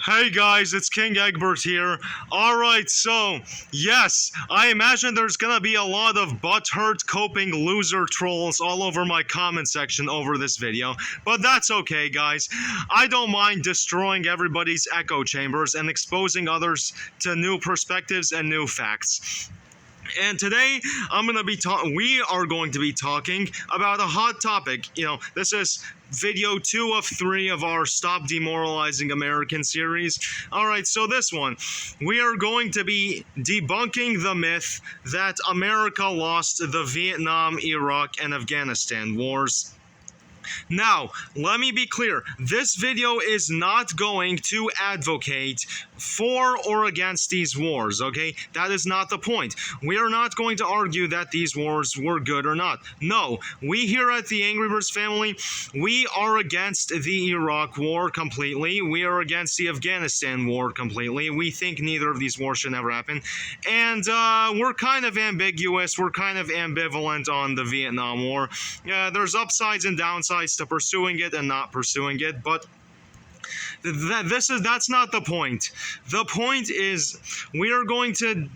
Hey guys, it's King Egbert here. Alright, so, yes, I imagine there's gonna be a lot of butthurt coping loser trolls all over my comment section over this video, but that's okay, guys. I don't mind destroying everybody's echo chambers and exposing others to new perspectives and new facts. And today, we are going to be talking about a hot topic. This is video 2 of 3 of our Stop Demoralizing American series. Alright, so this one, we are going to be debunking the myth that America lost the Vietnam, Iraq, and Afghanistan wars. Now, let me be clear, this video is not going to advocate for or against these wars, okay? That is not the point. We are not going to argue that these wars were good or not. No, we here at the Angry Birds family, we are against the Iraq war completely. We are against the Afghanistan war completely. We think neither of these wars should never happen. And we're kind of ambiguous. We're kind of ambivalent on the Vietnam War. There's upsides and downsides to pursuing it and not pursuing it, but that's not the point. The point is we are going to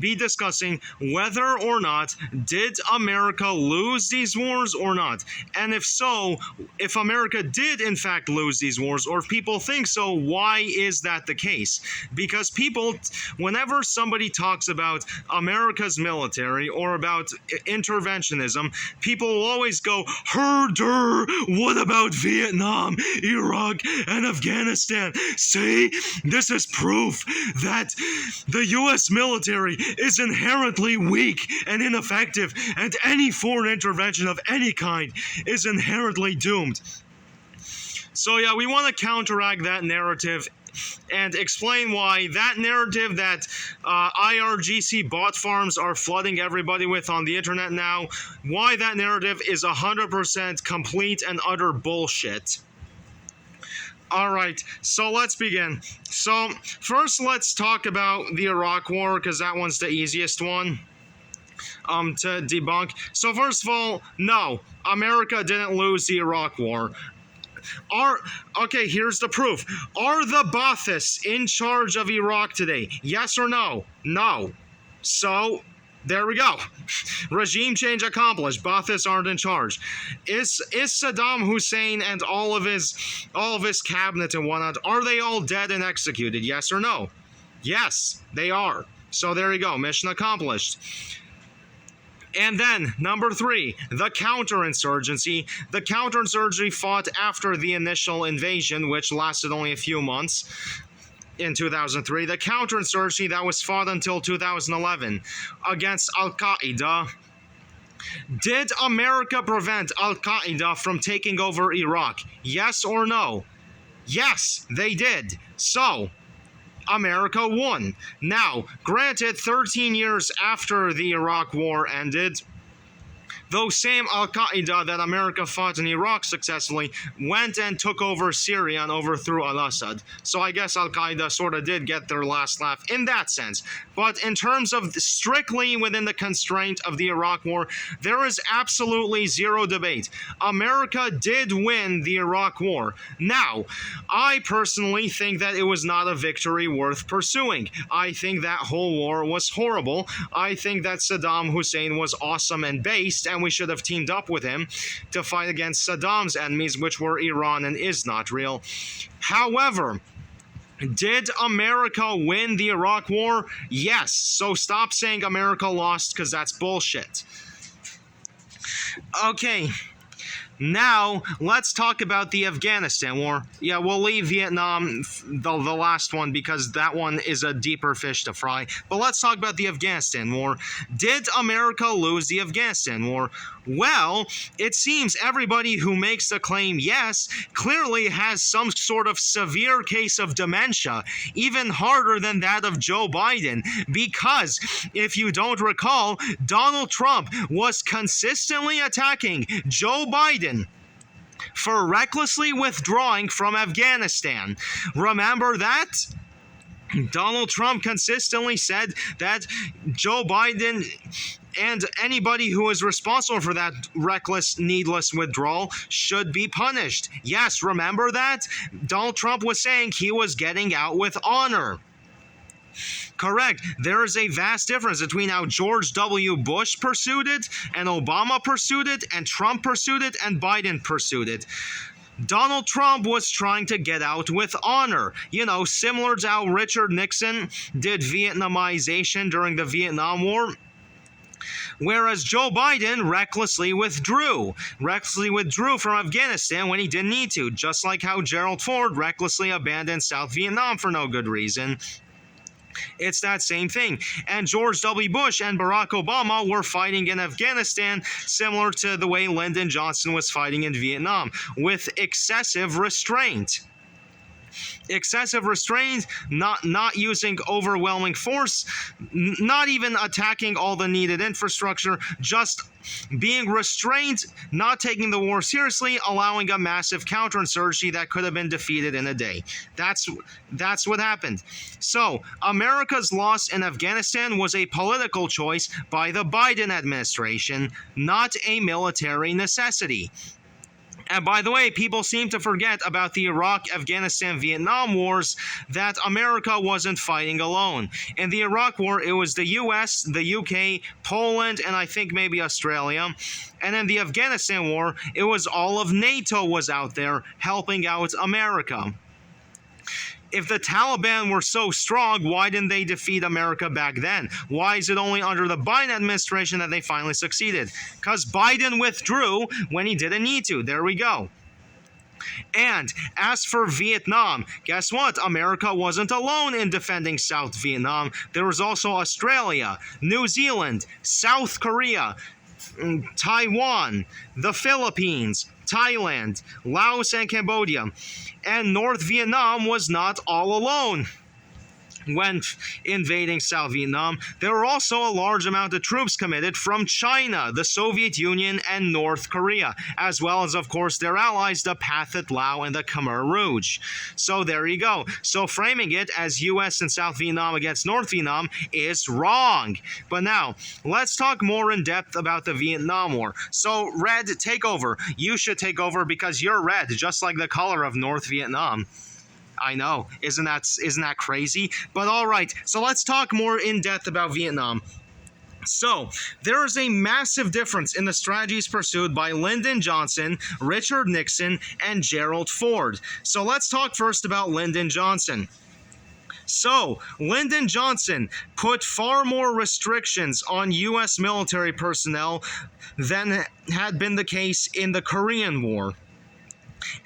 be discussing whether or not did America lose these wars or not. And if so, if America did in fact lose these wars, or if people think so, why is that the case? Because people, whenever somebody talks about America's military or about interventionism, people will always go, herder, what about Vietnam, Iraq, and Afghanistan? See, this is proof that the U.S. military is inherently weak and ineffective, and any foreign intervention of any kind is inherently doomed. So yeah, we want to counteract that narrative and explain why that narrative that IRGC bot farms are flooding everybody with on the internet now, why that narrative is 100% complete and utter bullshit. Alright, so let's begin. So, first let's talk about the Iraq War, because that one's the easiest one to debunk. So first of all, no, America didn't lose the Iraq War. Okay, here's the proof. Are the Baathists in charge of Iraq today? Yes or no? No. So, there we go. Regime change accomplished. Baathists aren't in charge. Is Saddam Hussein and all of his cabinet and whatnot, are they all dead and executed? Yes or no? Yes, they are. So there you go. Mission accomplished. And then, number 3, the counterinsurgency. The counterinsurgency fought after the initial invasion, which lasted only a few months. In 2003, the counterinsurgency that was fought until 2011 against Al-Qaeda. Did America prevent Al-Qaeda from taking over Iraq? Yes or no? Yes, they did. So, America won. Now, granted, 13 years after the Iraq War ended, those same Al-Qaeda that America fought in Iraq successfully went and took over Syria and overthrew al-Assad. So I guess Al-Qaeda sort of did get their last laugh in that sense. But in terms of strictly within the constraint of the Iraq War, there is absolutely zero debate. America did win the Iraq War. Now, I personally think that it was not a victory worth pursuing. I think that whole war was horrible. I think that Saddam Hussein was awesome and based, and we should have teamed up with him to fight against Saddam's enemies, which were Iran and is not real. However, did America win the Iraq War? Yes. So stop saying America lost, because that's bullshit. Okay. Now, let's talk about the Afghanistan War. Yeah, we'll leave Vietnam, the last one, because that one is a deeper fish to fry. But let's talk about the Afghanistan War. Did America lose the Afghanistan War? Well, it seems everybody who makes the claim yes clearly has some sort of severe case of dementia, even harder than that of Joe Biden, because if you don't recall, Donald Trump was consistently attacking Joe Biden for recklessly withdrawing from Afghanistan. Remember that? Donald Trump consistently said that Joe Biden And anybody who is responsible for that reckless, needless withdrawal should be punished. Yes, remember that? Donald Trump was saying he was getting out with honor. Correct. There is a vast difference between how George W. Bush pursued it, and Obama pursued it, and Trump pursued it, and Biden pursued it. Donald Trump was trying to get out with honor. Similar to how Richard Nixon did Vietnamization during the Vietnam War. Whereas Joe Biden recklessly withdrew from Afghanistan when he didn't need to, just like how Gerald Ford recklessly abandoned South Vietnam for no good reason. It's that same thing. And George W. Bush and Barack Obama were fighting in Afghanistan similar to the way Lyndon Johnson was fighting in Vietnam, with excessive restraint. Not using overwhelming force, not even attacking all the needed infrastructure, just being restrained, not taking the war seriously, allowing a massive counterinsurgency that could have been defeated in a day. That's what happened. So, America's loss in Afghanistan was a political choice by the Biden administration, not a military necessity. And by the way, people seem to forget about the Iraq, Afghanistan, Vietnam wars, that America wasn't fighting alone. In the Iraq war, it was the US, the UK, Poland, and I think maybe Australia. And in the Afghanistan war, it was all of NATO was out there helping out America. If the Taliban were so strong, why didn't they defeat America back then? Why is it only under the Biden administration that they finally succeeded? Because Biden withdrew when he didn't need to. There we go. And as for Vietnam, guess what? America wasn't alone in defending South Vietnam. There was also Australia, New Zealand, South Korea, Taiwan, the Philippines, Thailand, Laos, and Cambodia. And North Vietnam was not all alone when invading South Vietnam. There were also a large amount of troops committed from China, the Soviet Union, and North Korea, as well as, of course, their allies, the Pathet Lao and the Khmer Rouge. So there you go. So framing it as US and South Vietnam against North Vietnam is wrong. But now, let's talk more in depth about the Vietnam War. So, Red, take over. You should take over because you're red, just like the color of North Vietnam. I know, isn't that crazy? But all right, so let's talk more in depth about Vietnam. So, there is a massive difference in the strategies pursued by Lyndon Johnson, Richard Nixon, and Gerald Ford. So let's talk first about Lyndon Johnson. So, Lyndon Johnson put far more restrictions on U.S. military personnel than had been the case in the Korean War.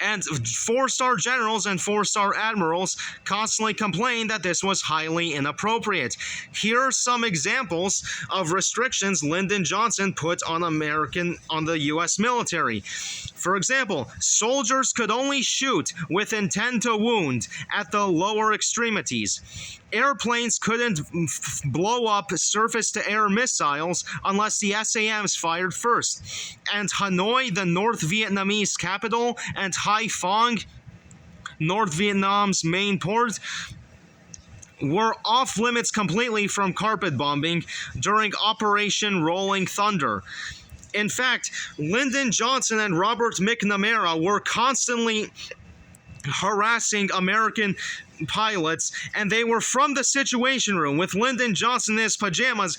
And 4-star generals and 4-star admirals constantly complained that this was highly inappropriate. Here are some examples of restrictions Lyndon Johnson put on the U.S. military. For example, soldiers could only shoot with intent to wound at the lower extremities. Airplanes couldn't blow up surface-to-air missiles unless the SAMs fired first. And Hanoi, the North Vietnamese capital, and Haiphong, North Vietnam's main port, were off limits completely from carpet bombing during Operation Rolling Thunder. In fact, Lyndon Johnson and Robert McNamara were constantly harassing American pilots, and they were from the Situation Room with Lyndon Johnson in his pajamas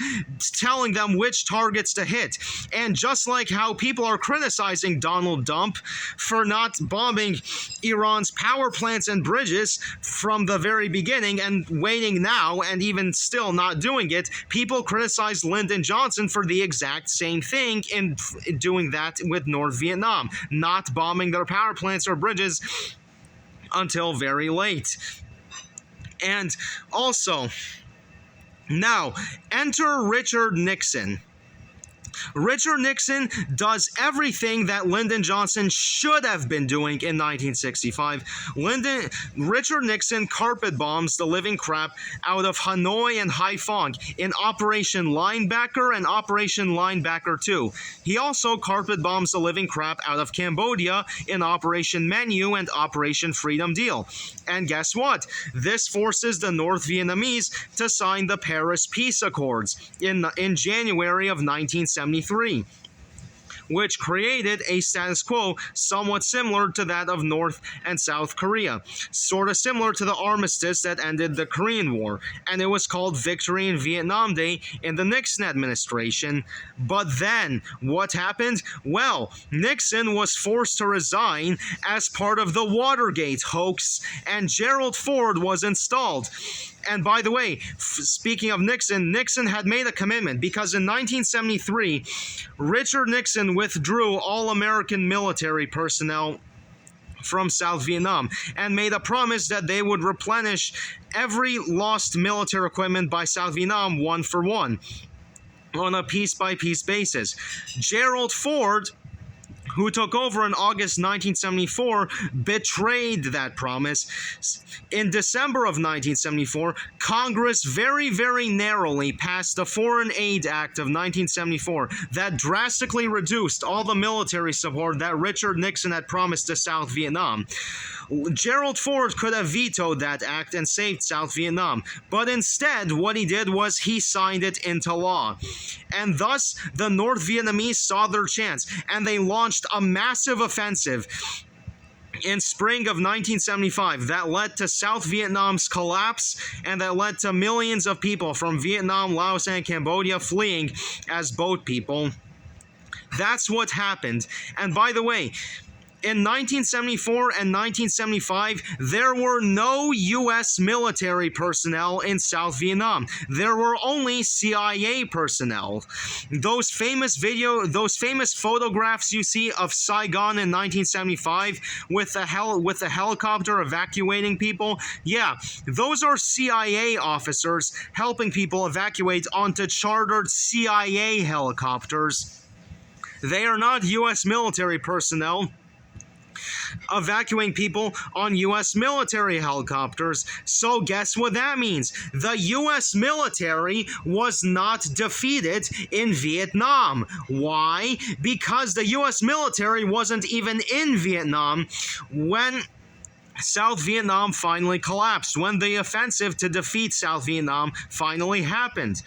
telling them which targets to hit. And just like how people are criticizing Donald Trump for not bombing Iran's power plants and bridges from the very beginning and waiting now and even still not doing it, people criticize Lyndon Johnson for the exact same thing in doing that with North Vietnam, not bombing their power plants or bridges until very late. And also, now, enter Richard Nixon. Richard Nixon does everything that Lyndon Johnson should have been doing in 1965. Richard Nixon carpet bombs the living crap out of Hanoi and Haiphong in Operation Linebacker and Operation Linebacker 2. He also carpet bombs the living crap out of Cambodia in Operation Menu and Operation Freedom Deal. And guess what? This forces the North Vietnamese to sign the Paris Peace Accords in January of 1973, which created a status quo somewhat similar to that of North and South Korea, sort of similar to the armistice that ended the Korean War, and it was called Victory in Vietnam Day in the Nixon administration. But then, what happened? Well, Nixon was forced to resign as part of the Watergate hoax, and Gerald Ford was installed. And by the way, speaking of Nixon, Nixon had made a commitment because in 1973, Richard Nixon withdrew all American military personnel from South Vietnam and made a promise that they would replenish every lost military equipment by South Vietnam one for one on a piece-by-piece basis. Gerald Ford, who took over in August 1974, betrayed that promise. In December of 1974, Congress very, very narrowly passed the Foreign Aid Act of 1974 that drastically reduced all the military support that Richard Nixon had promised to South Vietnam. Gerald Ford could have vetoed that act and saved South Vietnam, but instead what he did was he signed it into law. And thus, the North Vietnamese saw their chance, and they launched a massive offensive in spring of 1975 that led to South Vietnam's collapse and that led to millions of people from Vietnam, Laos, and Cambodia fleeing as boat people. That's what happened. And by the way, in 1974 and 1975, there were no U.S. military personnel in South Vietnam. There were only CIA personnel. Those famous photographs you see of Saigon in 1975 with the helicopter evacuating people, yeah, those are CIA officers helping people evacuate onto chartered CIA helicopters. They are not U.S. military personnel evacuating people on U.S. military helicopters. So guess what that means? The U.S. military was not defeated in Vietnam. Why? Because the U.S. military wasn't even in Vietnam when South Vietnam finally collapsed, when the offensive to defeat South Vietnam finally happened.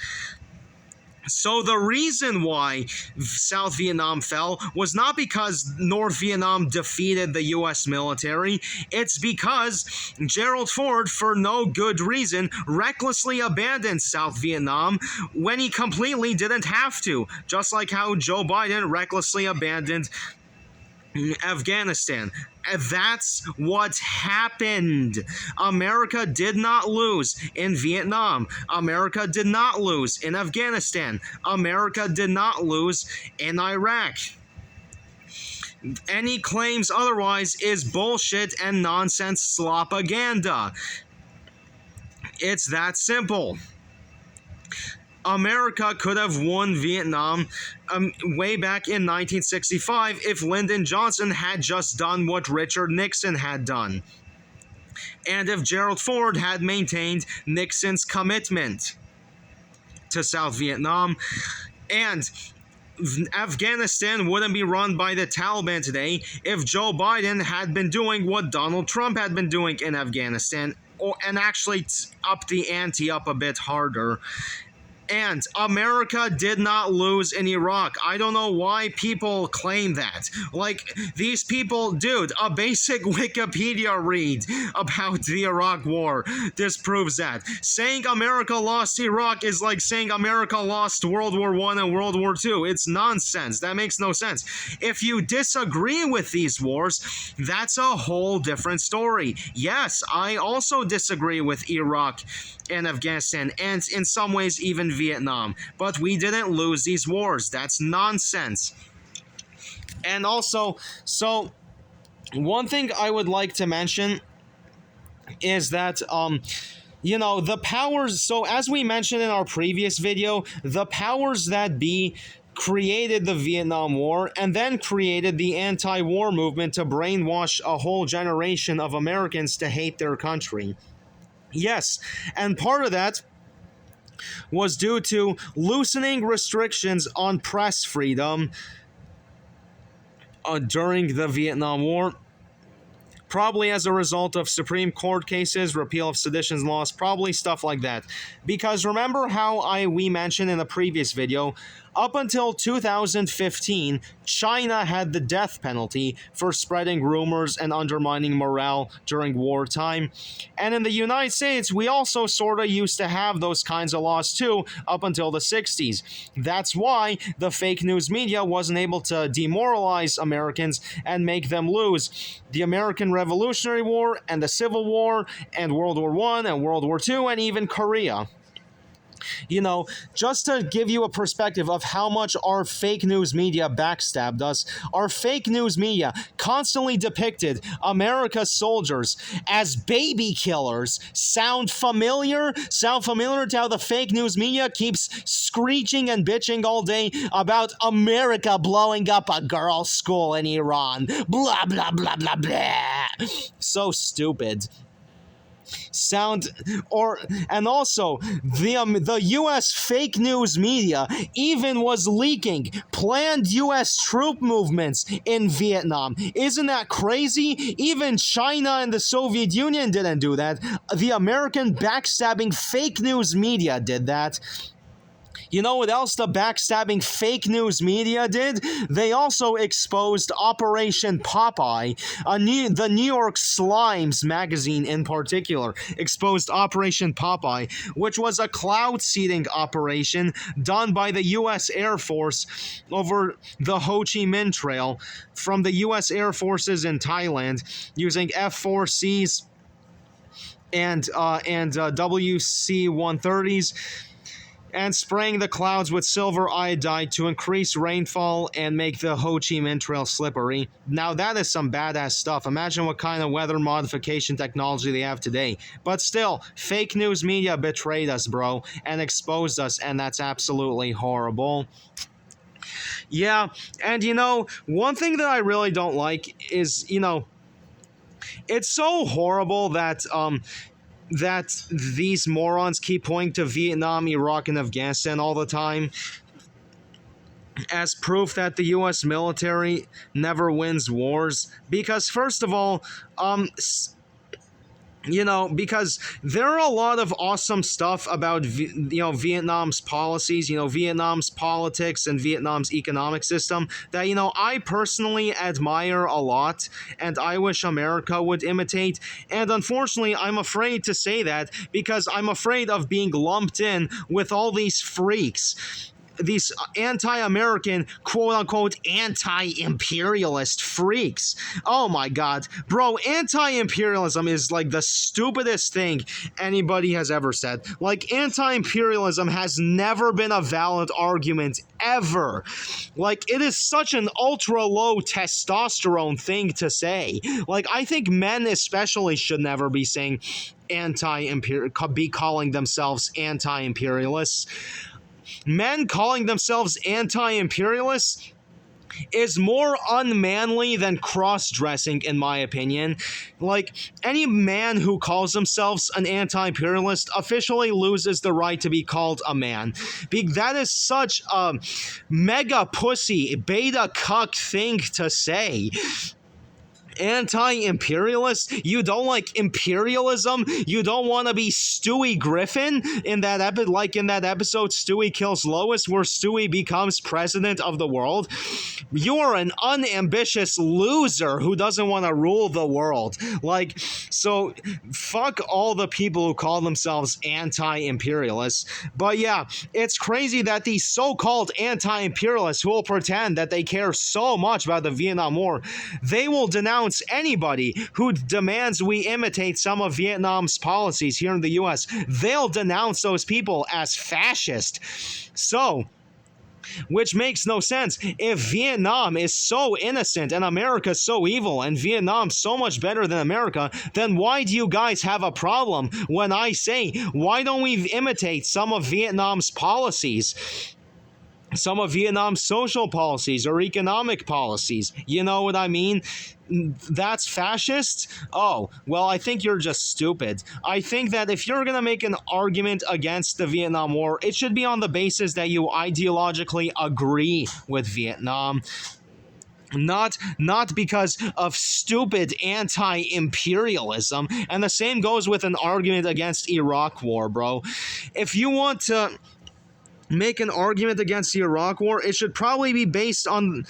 So the reason why South Vietnam fell was not because North Vietnam defeated the U.S. military. It's because Gerald Ford, for no good reason, recklessly abandoned South Vietnam when he completely didn't have to. Just like how Joe Biden recklessly abandoned Afghanistan. That's what happened. America did not lose in Vietnam. America did not lose in Afghanistan. America did not lose in Iraq. Any claims otherwise is bullshit and nonsense slopaganda. It's that simple. America could have won Vietnam way back in 1965 if Lyndon Johnson had just done what Richard Nixon had done, and if Gerald Ford had maintained Nixon's commitment to South Vietnam, and Afghanistan wouldn't be run by the Taliban today if Joe Biden had been doing what Donald Trump had been doing in Afghanistan, and actually up the ante up a bit harder. And America did not lose in Iraq. I don't know why people claim that. Like, these people, dude, a basic Wikipedia read about the Iraq War disproves that. Saying America lost Iraq is like saying America lost World War I and World War II. It's nonsense. That makes no sense. If you disagree with these wars, that's a whole different story. Yes, I also disagree with Iraq and Afghanistan, and in some ways even Vietnam. But we didn't lose these wars. That's nonsense. And also, so one thing I would like to mention is that, the powers, so as we mentioned in our previous video, the powers that be created the Vietnam War and then created the anti-war movement to brainwash a whole generation of Americans to hate their country. Yes, and part of that was due to loosening restrictions on press freedom during the Vietnam War. Probably as a result of Supreme Court cases, repeal of sedition laws, probably stuff like that. Because remember how we mentioned in a previous video, up until 2015, China had the death penalty for spreading rumors and undermining morale during wartime. And in the United States, we also sort of used to have those kinds of laws too, up until the 60s. That's why the fake news media wasn't able to demoralize Americans and make them lose the American Revolutionary War and the Civil War and World War I and World War II and even Korea. You know, just to give you a perspective of how much our fake news media backstabbed us, our fake news media constantly depicted America's soldiers as baby killers. Sound familiar? Sound familiar to how the fake news media keeps screeching and bitching all day about America blowing up a girls' school in Iran? Blah, blah, blah, blah, blah. So stupid. And also the US fake news media even was leaking planned US troop movements in Vietnam. Isn't that crazy? Even China and the Soviet Union didn't do that. The American backstabbing fake news media did that. You know what else the backstabbing fake news media did? They also exposed Operation Popeye. The New York Slimes magazine in particular exposed Operation Popeye, which was a cloud seeding operation done by the U.S. Air Force over the Ho Chi Minh Trail from the U.S. Air Forces in Thailand using F-4Cs and WC-130s. And spraying the clouds with silver iodide to increase rainfall and make the Ho Chi Minh Trail slippery. Now that is some badass stuff. Imagine what kind of weather modification technology they have today. But still, fake news media betrayed us, bro, and exposed us, and that's absolutely horrible. Yeah, and you know, one thing that I really don't like is, you know, it's so horrible that these morons keep pointing to Vietnam, Iraq, and Afghanistan all the time as proof that the U.S. military never wins wars. Because first of all, you know, because there are a lot of awesome stuff about, Vietnam's policies, Vietnam's politics and Vietnam's economic system that, I personally admire a lot and I wish America would imitate. And unfortunately, I'm afraid to say that because I'm afraid of being lumped in with all these freaks. These anti-American, quote-unquote, anti-imperialist freaks. Oh my god. Bro, anti-imperialism is like the stupidest thing anybody has ever said. Like, anti-imperialism has never been a valid argument ever. Like, it is such an ultra-low testosterone thing to say. Like, I think men especially should never be saying be calling themselves anti-imperialists. Men calling themselves anti-imperialists is more unmanly than cross-dressing, in my opinion. Like, any man who calls themselves an anti-imperialist officially loses the right to be called a man. That is such a mega pussy, beta cuck thing to say. Anti-imperialist? You don't like imperialism? You don't want to be Stewie Griffin in that episode Stewie Kills Lois, where Stewie becomes president of the world? You are an unambitious loser who doesn't want to rule the world. Like, so fuck all the people who call themselves anti-imperialists. But yeah, it's crazy that these so-called anti-imperialists who will pretend that they care so much about the Vietnam War, they will denounce anybody who demands we imitate some of Vietnam's policies here in the US. They'll denounce those people as fascist. So, which makes no sense. If Vietnam is so innocent and America so evil and Vietnam so much better than America, then why do you guys have a problem when I say, why don't we imitate some of Vietnam's policies? some of Vietnam's social policies or economic policies. You know what I mean? That's fascist? Oh, well, I think you're just stupid. I think that if you're going to make an argument against the Vietnam War, it should be on the basis that you ideologically agree with Vietnam. Not because of stupid anti-imperialism. And the same goes with an argument against Iraq war, bro. If you want to make an argument against the Iraq War, it should probably be based on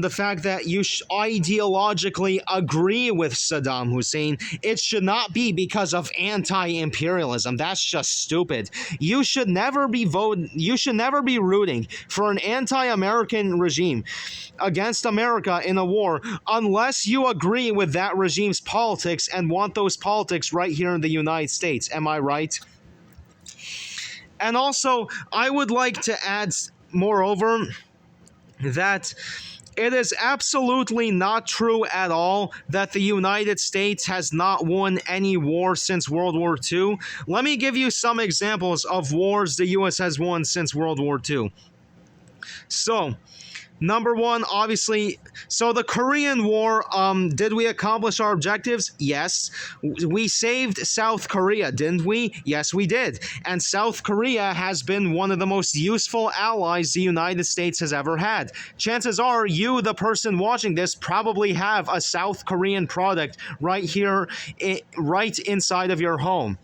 the fact that you ideologically agree with Saddam Hussein. It should not be because of anti-imperialism. That's just stupid. You should never be rooting for an anti-American regime against America in a war unless you agree with that regime's politics and want those politics right here in the United States. Am I right? And also, I would like to add, moreover, that it is absolutely not true at all that the United States has not won any war since World War II. Let me give you some examples of wars the U.S. has won since World War II. So, number one, obviously, so the Korean War, did we accomplish our objectives? Yes. We saved South Korea, didn't we? Yes, we did. And South Korea has been one of the most useful allies the United States has ever had. Chances are you, the person watching this, probably have a South Korean product right here, right inside of your home.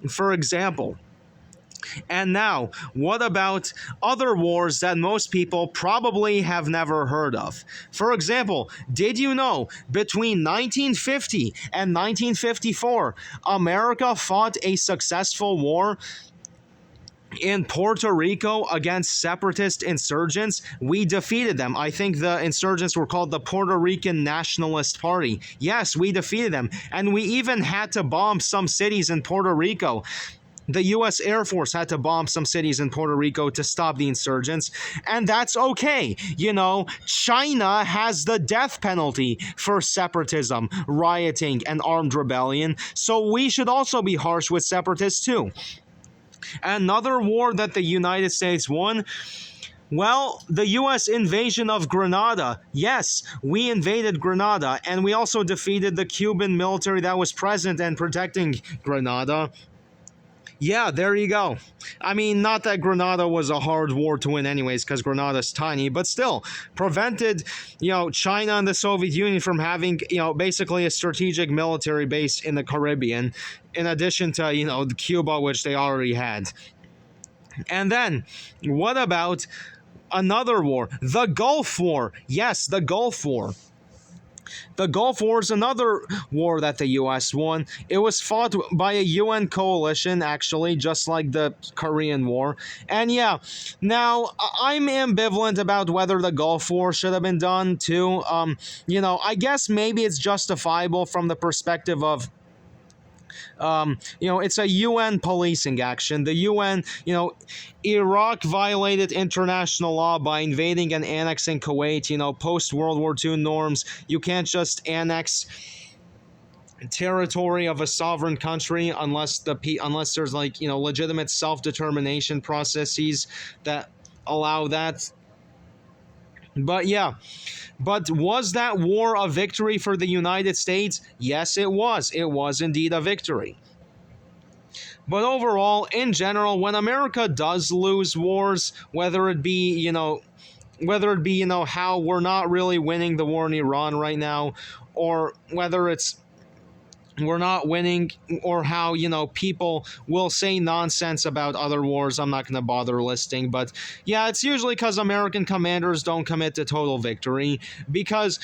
For example. And now, what about other wars that most people probably have never heard of? For example, did you know between 1950 and 1954, America fought a successful war in Puerto Rico against separatist insurgents? We defeated them. I think the insurgents were called the Puerto Rican Nationalist Party. Yes, we defeated them. And we even had to bomb some cities in Puerto Rico. The U.S. Air Force had to bomb some cities in Puerto Rico to stop the insurgents, and that's okay. You know, China has the death penalty for separatism, rioting, and armed rebellion, so we should also be harsh with separatists too. Another war that the United States won, well, the U.S. invasion of Grenada. Yes, we invaded Grenada, and we also defeated the Cuban military that was present and protecting Grenada. Yeah, there you go. I mean, not that Grenada was a hard war to win anyways, because Grenada's tiny, but still, prevented, China and the Soviet Union from having, basically a strategic military base in the Caribbean, in addition to, Cuba, which they already had. And then, what about another war? The Gulf War. Yes, the Gulf War. The Gulf War is another war that the U.S. won. It was fought by a UN coalition, actually, just like the Korean War. And yeah, now I'm ambivalent about whether the Gulf War should have been done too. I guess maybe it's justifiable from the perspective of it's a UN policing action. The UN, Iraq violated international law by invading and annexing Kuwait, post World War II norms. You can't just annex territory of a sovereign country unless there's legitimate self-determination processes that allow that. But yeah, but was that war a victory for the United States? Yes, it was. It was indeed a victory. But overall, in general, when America does lose wars, whether it be, how we're not really winning the war in Iran right now, or whether it's we're not winning, or how, people will say nonsense about other wars I'm not going to bother listing. But yeah, it's usually because American commanders don't commit to total victory. Because,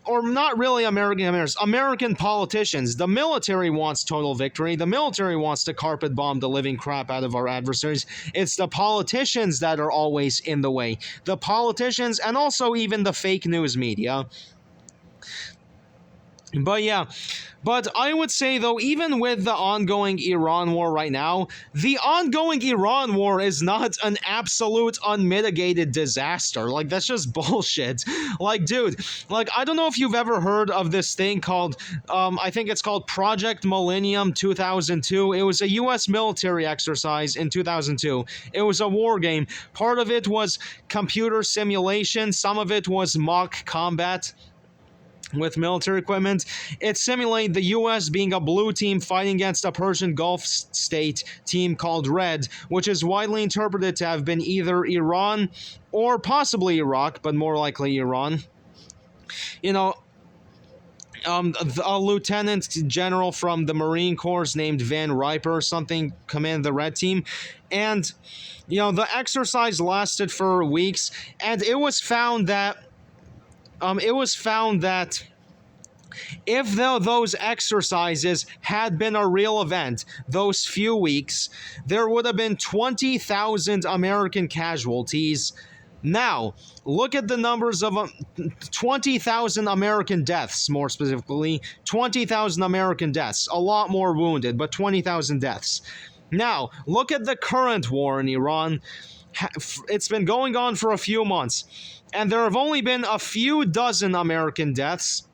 or not really American commanders, American politicians. The military wants total victory. The military wants to carpet bomb the living crap out of our adversaries. It's the politicians that are always in the way. The politicians, and also even the fake news media. But yeah, but I would say though, even with the ongoing Iran war right now, the ongoing Iran war is not an absolute unmitigated disaster. Like, that's just bullshit. Like, dude, like, I don't know if you've ever heard of this thing called, I think it's called Project Millennium 2002. It was a US military exercise in 2002. It was a war game. Part of it was computer simulation, some of it was mock combat with military equipment. It simulated the US being a blue team fighting against a Persian Gulf state team called Red, which is widely interpreted to have been either Iran or possibly Iraq, but more likely Iran. You know, a lieutenant general from the Marine Corps named Van Riper or something commanded the Red Team. And, the exercise lasted for weeks, and it was found that if those exercises had been a real event, those few weeks, there would have been 20,000 American casualties. Now, look at the numbers of 20,000 American deaths, more specifically. 20,000 American deaths. A lot more wounded, but 20,000 deaths. Now, look at the current war in Iran. It's been going on for a few months, and there have only been a few dozen American deaths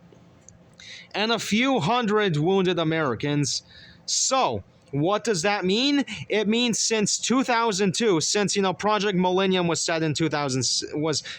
and a few hundred wounded Americans. So, what does that mean? It means since 2002, since Project Millennium was set in 2000,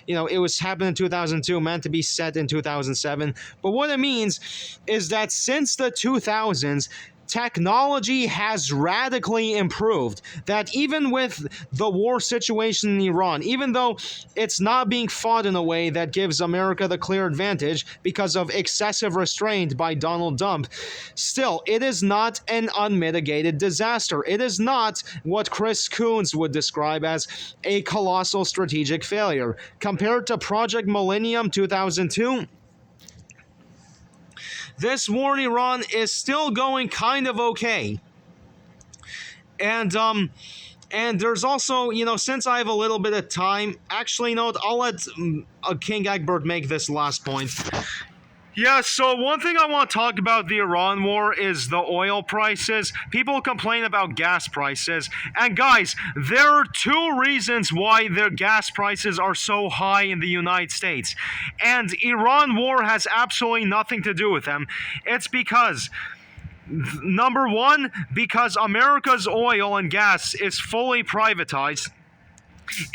it was happened in 2002, meant to be set in 2007. But what it means is that since the 2000s, technology has radically improved. That even with the war situation in Iran, even though it's not being fought in a way that gives America the clear advantage because of excessive restraint by Donald Trump, still, it is not an unmitigated disaster. It is not what Chris Coons would describe as a colossal strategic failure. Compared to Project Millennium 2002, this war in Iran is still going kind of okay. And there's also, since I have a little bit of time, actually, I'll let King Egbert make this last point. Yeah, so one thing I want to talk about the Iran war is the oil prices. People complain about gas prices. And guys, there are two reasons why their gas prices are so high in the United States. And Iran war has absolutely nothing to do with them. It's because, number one, because America's oil and gas is fully privatized,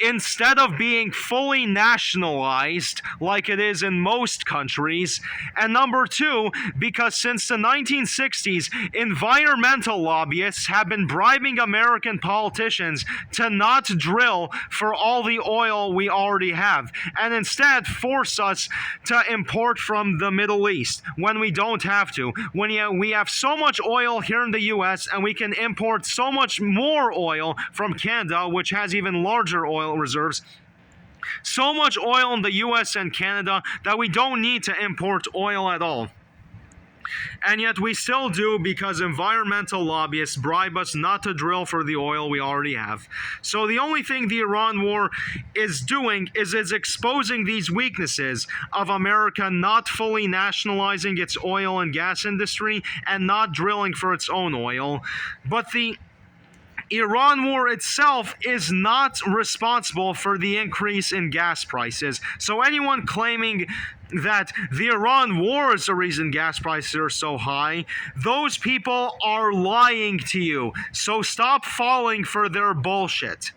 instead of being fully nationalized like it is in most countries. And number two, because since the 1960s, environmental lobbyists have been bribing American politicians to not drill for all the oil we already have, and instead force us to import from the Middle East when we don't have to. When we have so much oil here in the US, and we can import so much more oil from Canada, which has even larger oil reserves. So much oil in the US and Canada that we don't need to import oil at all. And yet we still do, because environmental lobbyists bribe us not to drill for the oil we already have. So the only thing the Iran war is doing is it's exposing these weaknesses of America not fully nationalizing its oil and gas industry and not drilling for its own oil. But the Iran war itself is not responsible for the increase in gas prices. So anyone claiming that the Iran war is the reason gas prices are so high, those people are lying to you. So stop falling for their bullshit.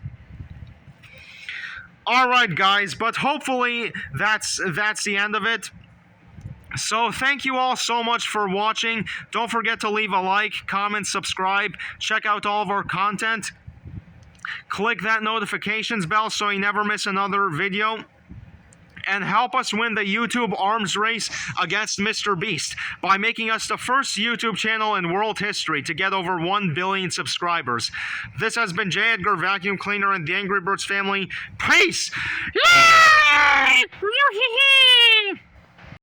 Alright guys, but hopefully that's the end of it. So thank you all so much for watching. Don't forget to leave a like, comment, subscribe, check out all of our content. Click that notifications bell so you never miss another video. And help us win the YouTube arms race against Mr. Beast by making us the first YouTube channel in world history to get over 1 billion subscribers. This has been J. Edgar Vacuum Cleaner and the Angry Birds family. Peace!